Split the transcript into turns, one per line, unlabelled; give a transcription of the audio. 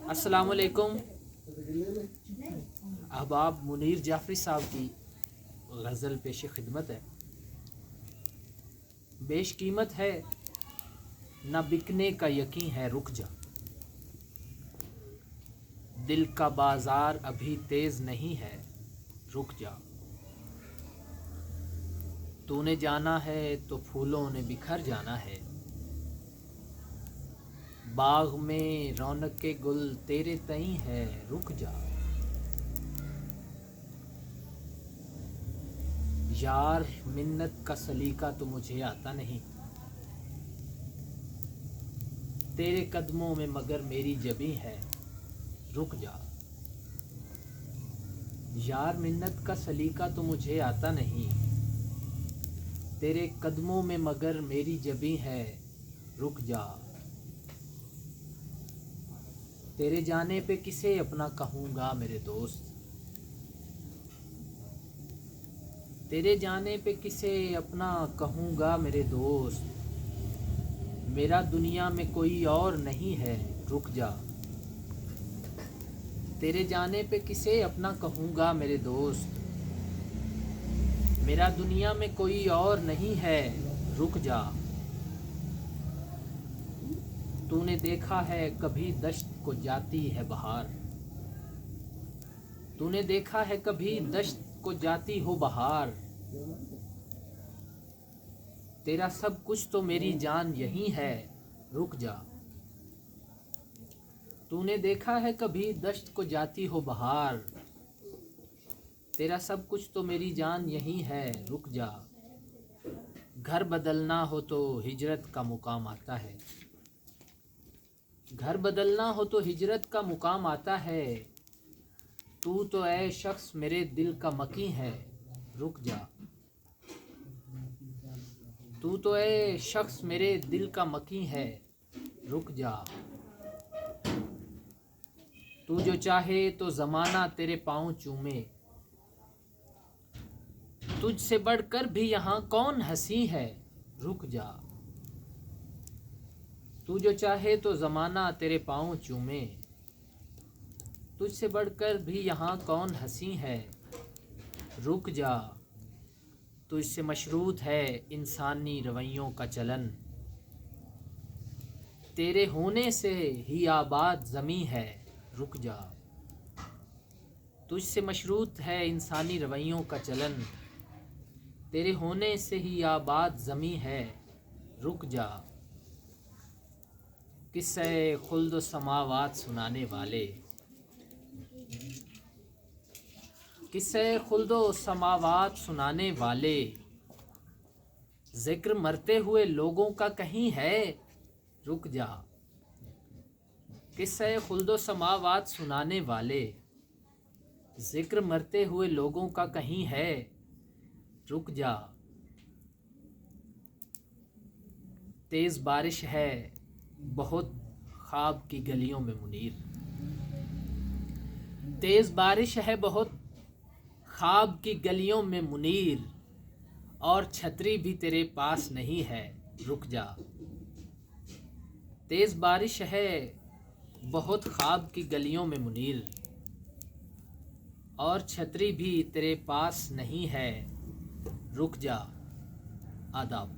अस्सलामुअलैकुम। अहबाब मुनीर जाफरी साहब की गज़ल पेश खिदमत है। बेश कीमत है न बिकने का यकीन है, रुक जा। दिल का बाजार अभी तेज नहीं है, रुक जा। तूने जाना है तो फूलों ने बिखर जाना है। बाग में रौनक के गुल तेरे तई है, रुक जा। यार मिन्नत का सलीका तो मुझे आता नहीं, तेरे कदमों में मगर मेरी जबी है, रुक जा। यार मिन्नत का सलीका तो मुझे आता नहीं, तेरे कदमों में मगर मेरी जबी है, रुक जा। तेरे जाने पे किसे अपना कहूँगा मेरे दोस्त, तेरे जाने पे किसे अपना कहूँगा मेरे दोस्त। मेरा दुनिया में कोई और नहीं है, रुक जा। तेरे जाने पे किसे अपना कहूँगा मेरे दोस्त। मेरा दुनिया में कोई और नहीं है, रुक जा। तूने देखा है कभी दश्त को जाती है बहार, तूने देखा है कभी दश्त को जाती हो बहार। तेरा सब कुछ तो मेरी जान यही है, रुक जा। तूने देखा है कभी दश्त को जाती हो बहार। तेरा सब कुछ तो मेरी जान यही है, रुक जा। घर बदलना हो तो हिजरत का मुकाम आता है, घर बदलना हो तो हिजरत का मुकाम आता है। तू तो ऐ शख्स मेरे दिल का मकी है, रुक जा। तू तो ऐ शख्स मेरे दिल का मकी है, रुक जा। तू जो चाहे तो ज़माना तेरे पाँव चूमे, तुझसे बढ़कर भी यहाँ कौन हंसी है, रुक जा। तू जो चाहे तो ज़माना तेरे पाँव चूमे, तुझसे बढ़कर भी यहाँ कौन हंसी है, रुक जा। तुझसे मशरूत है इंसानी रवैयों का चलन, तेरे होने से ही आबाद ज़मीं है, रुक जा। तुझसे मशरूत है इंसानी रवैयों का चलन, तेरे होने से ही आबाद ज़मीं है, रुक जा। किस्से खुल्द समावात सुनाने वाले, किस्से खुल्दो समावात सुनाने वाले। जिक्र मरते हुए लोगों का कहीं है, रुक जा। किस्से खुल्दो समावात सुनाने वाले, जिक्र मरते हुए लोगों का कहीं है, रुक जा। तेज़ बारिश है बहुत ख्वाब की गलियों में मुनीर, तेज़ बारिश है बहुत ख्वाब की गलियों में मुनीर। और छतरी भी तेरे पास नहीं है, रुक जा। तेज़ बारिश है बहुत ख्वाब की गलियों में मुनीर, और छतरी भी तेरे पास नहीं है, रुक जा। आदाब।